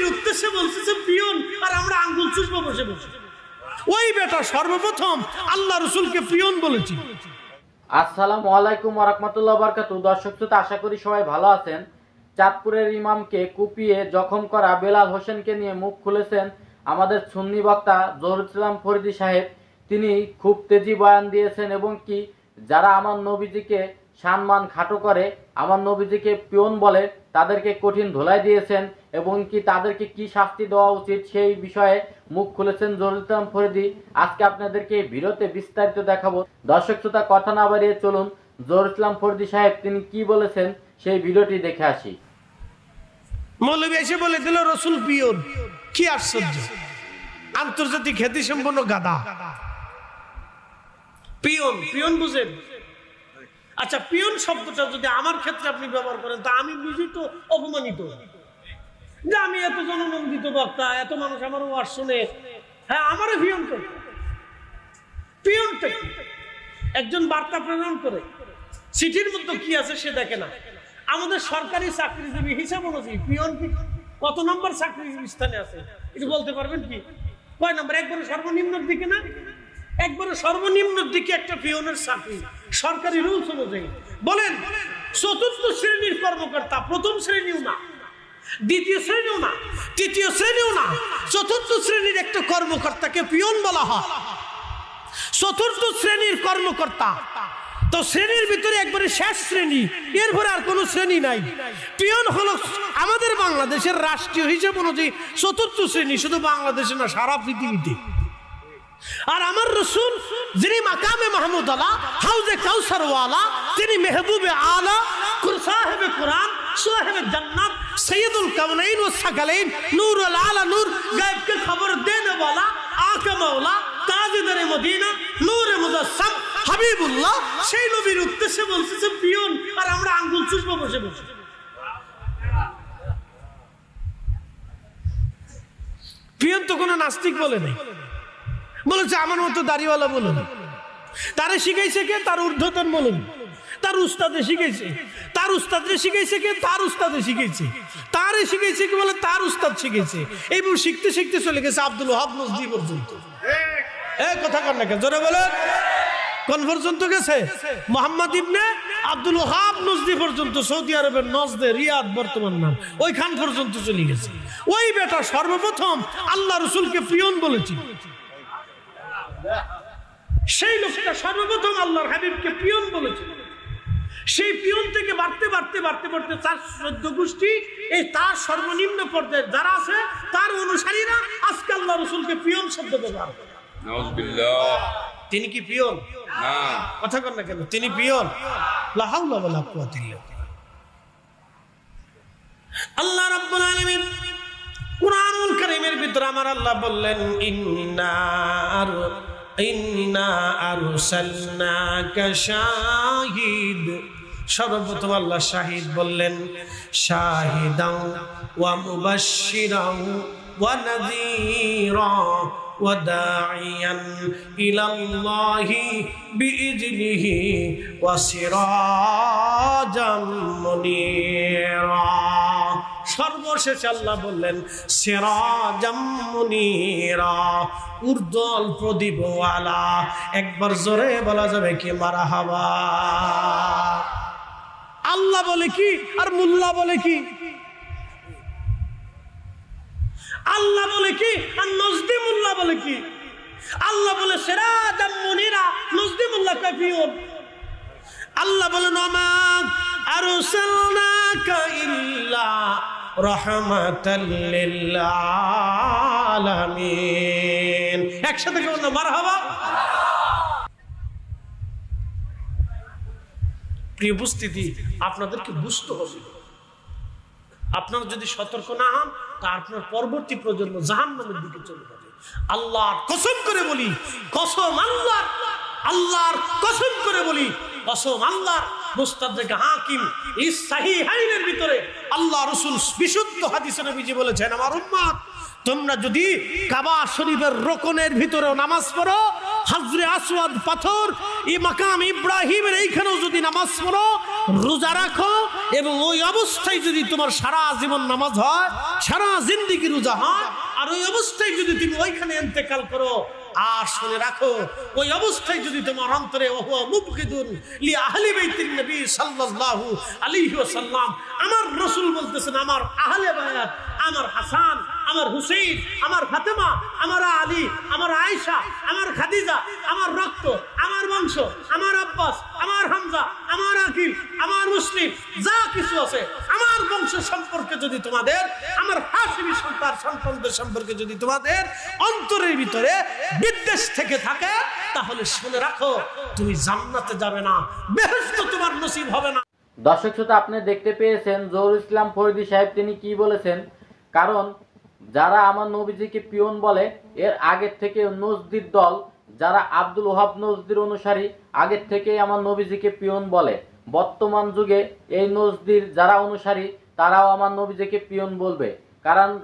নবীর উদ্দেশ্যে বলছে যে পিয়ন, আর আমরা আঙ্গুল চুষবো বসে বসে। ওই বেটা সর্বপ্রথম আল্লাহ রসুলকে পিয়ন বলেছি। আসসালামু আলাইকুম ওয়া রাহমাতুল্লাহি ওয়া বারাকাতুহু। দর্শক শ্রোতা, আশা করি সবাই ভালো আছেন। চাঁদপুরের ইমামকে কুপিয়ে জখম করা বেলাল হোসেনকে নিয়ে মুখ খুলেছেন আমাদের সুন্নি বক্তা জহুরুল ইসলাম ফরিদী সাহেব। তিনি খুব তেজি বয়ান দিয়েছেন এবং কি যারা আমার নবীজিকে সম্মান খাটো করে, আমার নবীজিকে পিয়ন বলে, তাদেরকে কঠিন ধোলাই দিয়েছেন এবং কি তাদেরকে কি শাস্তি দেওয়া উচিত সেই বিষয়ে মুখ খুলেছেন জহুরুল ইসলাম ফরিদী। আজকে আপনাদেরকে এই ভিডিওতে বিস্তারিত দেখাবো। দর্শক শ্রোতা, কথা না বাড়িয়ে চলুন জহুরুল ইসলাম ফরিদী সাহেব তিনি কি বলেছেন সেই ভিডিওটি দেখে আসি। মৌলবী এসে বলে দিল রসুল পিয়ন। কি আশ্চর্য! আন্তর্জাতিক খ্যাতি সম্পন্ন গাদা পিয়ন। পিয়ন বুঝেন? আচ্ছা, পিয়ন শব্দটা যদি আমার ক্ষেত্রে আপনি ব্যবহার করেন তা আমি বুঝি তো অপমানিত, যে আমি এত জননন্দিত বক্তা, এত মানুষ আমার ওয়াজ শুনে, হ্যাঁ আমারও পিয়ন করে। পিয়নটা কি? একজন বার্তা প্রেরণ করে, চিঠির মধ্যে কি আছে সে দেখে না। আমাদের সরকারি চাকরিজীবী হিসাব অনুযায়ী পিয়ন কি কত নম্বর চাকরিজীবী স্থানে আছে এটা বলতে পারবেন কি? কয় নম্বর? একবারে সর্বনিম্নের দিকে না? একবারে সর্বনিম্নের দিকে একটা পিয়নের চাকরি সরকারি রুলস অনুযায়ী। বলেন, চতুর্থ শ্রেণীর কর্মকর্তা, প্রথম শ্রেণীও না, দ্বিতীয় শ্রেণীও না, তৃতীয় শ্রেণীও না, চতুর্থ শ্রেণীর একটা কর্মকর্তাকে পিয়ন বলা হয়। চতুর্থ শ্রেণীর কর্মকর্তা তো শ্রেণীর ভিতরে একবারে শেষ শ্রেণী, এরপরে আর কোনো শ্রেণী নাই। পিয়ন হলো আমাদের বাংলাদেশের রাষ্ট্রীয় হিসাব অনুযায়ী চতুর্থ শ্রেণী, শুধু বাংলাদেশে না, সারা পৃথিবীতে। আর আমার রসুল যিনি মাকামে মাহমুদ আলা, হাউজে কাউসার ওয়ালা, তিনি মেহবুবে আলা, সাহেবে কোরআন, সাহেবে জান্নাত, সৈয়দুল কাউনাইন ও সাকালাইন, নূরুল আলা নূর, গায়বকে খবর দেনে ওয়ালা, আকা মাওলা, তাজদারে মদিনা, নূরে মুজাসসাম, হাবিবুল্লাহ, সেই নবীর উদ্দেশ্যে বলছে যে পিয়ন, আর আমরা আঙ্গুল চুষবো বসে বসে। পিয়ন তো কোনো নাস্তিক বলে নাই, বলেছে আমার মতো দাড়িওয়ালা বলুন। তারে শিখাইছে কে? তার ঊর্ধ্বতন বলুন। তার উস্তাদে শিখাইছে। তার উস্তাদে শিখাইছে কে? তার উস্তাদে শিখাইছে। তারে শিখাইছে কি? বলে তার উস্তাদ শিখাইছে। এইভাবে শিখতে শিখতে চলে গেছে আব্দুল ওয়াহাব নজদি পর্যন্ত। এই কথা কন না কেন? জোরে বলেন, কোন পর্যন্ত গেছে? মোহাম্মদ ইবনে আব্দুল ওয়াহাব নজদি পর্যন্ত, সৌদি আরবের নজদে, রিয়াদ বর্তমান নাম, ওইখান পর্যন্ত চলে গেছে। ওই বেটা সর্বপ্রথম আল্লাহ রসুলকে পিয়ন বলেছি। সেই লোকটা সর্বপ্রথম আল্লাহর হাবিবকে পিয়ন বলেছে। সেই পিয়ন থেকে বাড়তে বাড়তে বাড়তে বাড়তে তার 14 গোষ্ঠী, এই তার সর্বনিম্ন পর্যায়ে যারা আছে তার অনুসারীরা আজকে আল্লাহ রসুলকে পিয়ন শব্দ ব্যবহার করে। নাউযুবিল্লাহ। তিনি কি পিয়ন? না। কথা কন না কেন? তিনি পিয়ন। লা হাওলা ওয়ালা কুওয়াতা ইল্লা বিল্লাহ। আল্লাহ রাব্বুল আলামিন কুরআনুল কারীমের ভিতরে আমার আল্লাহ বললেন, ইন্না আরসালনাকা শাহিদ। সর্বপ্রথম আল্লাহ শাহিদ বললেন, শাহিদাও ওয়া মুবাশশিরাও ওয়া নাযীরা ওয়া দাঈয়ান ইলাল্লাহি বিইজনিহি ওয়া সিরাজাম মুনীরা। সর্বশেষে আল্লাহ বললেন সিরাজাম মুনীরা, উজ্জ্বল প্রদীপওয়ালা। একবার জোরে বলা যাবে কি মারহাবা? আল্লাহ বলে কি আর মোল্লা বলে কি? আল্লাহ বলে কি আর নজদি মোল্লা বলে কি? আল্লাহ বলে সিরাজাম মুনীরা, নজদি মোল্লা কয় পিয়ন। আল্লাহ বলেন ওমা আরসালনাকা ইল্লা রাহমাতাল লিল আলামিন। একসাথে কেমন না? মারহাবা। প্রিয় উপস্থিতি, আপনাদেরকে বুঝতে হবে, আপনারা যদি সতর্ক না হন তা আপনার পরবর্তী প্রজন্ম জাহান্নামের দিকে চলে যাবে। আল্লাহর কসম করে বলি, কসম আল্লাহর, আল্লাহর কসম করে বলি, কসম আল্লাহর, মুস্তাদরাক হাকিম এই সাহিহাইনের ভিতরে আল্লাহ রাসূল বিশুদ্ধ হাদিসে নবীজি বলেছেন, আমার উম্মত তোমরা যদি কাবা শরীফের রোকনের ভিতরে নামাজ পড়ো, হাজরে আসওয়াদ পাথর এই মাকাম ইব্রাহিমের এইখানেও যদি নামাজ পড়ো, রোজা রাখো, এবং ওই অবস্থায় যদি তোমার সারা জীবন নামাজ হয়, সারা জিন্দেগি রোজা হয়, আর ওই অবস্থায় যদি তুমি ওইখানে ইন্তেকাল করো, আর শুনে রাখো ওই অবস্থায় যদি তোমার অন্তরে ওহুয়া মুবগিদুন লি আহলি বাইতিন নবী সাল্লাল্লাহু আলাইহি ওয়াসাল্লাম, আমার রাসূল বলতেছেন আমার আহলে বায়াত, আমার হাসান, আমার হুসাইন, আমার ফাতেমা, আমার আলী, আমার আয়েশা, আমার খাদিজা, আমার রক্ত, আমার বংশ, আমার আব্বাস, আমার হামজা, আমার আকিল, আমার মুসলিম, যা কিছু আছে আমার বংশ সম্পর্কে যদি তোমাদের, আমার হাশিমি সন্তানদের সম্পর্কে যদি তোমাদের অন্তরের ভিতরে বিদ্বেষ থেকে থাকে, তাহলে শুনে রাখো তুমি জান্নাতে যাবে না, বেহেশত তোমার নসিব হবে না। দর্শক শ্রোতা, আপনি দেখতে পেয়েছেন জহুরুল ইসলাম ফরিদী সাহেব তিনি কি বলেছেন। কারণ যারা আমার নবীজিকে পিয়ন বলে, এর আগের থেকে নজদির দল যারা আব্দুল ওহাব নজদির অনুসারী, আগের থেকেই আমার নবীজিকে পিয়ন বলে। বর্তমান যুগে এই নজদির যারা অনুসারী তারাও আমার নবীজিকে পিয়ন বলবে।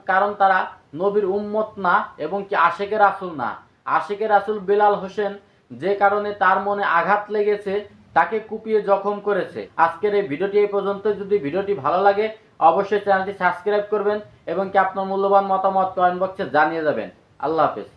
কারণ তারা নবীর উম্মত না, এবং কি আশেকে রাসূল না। আশেকে রাসূল বেলাল হোসেন, যে কারণে তার মনে আঘাত লেগেছে, তাকে কুপিয়ে জখম করেছে। আজকের এই ভিডিওটি এই পর্যন্ত। যদি ভিডিওটি ভালো লাগে অবশ্যই চ্যানেলটি সাবস্ক্রাইব করবেন এবং কি আপনার মূল্যবান মতামত কমেন্ট বক্সে জানিয়ে যাবেন। আল্লাহ হাফেজ।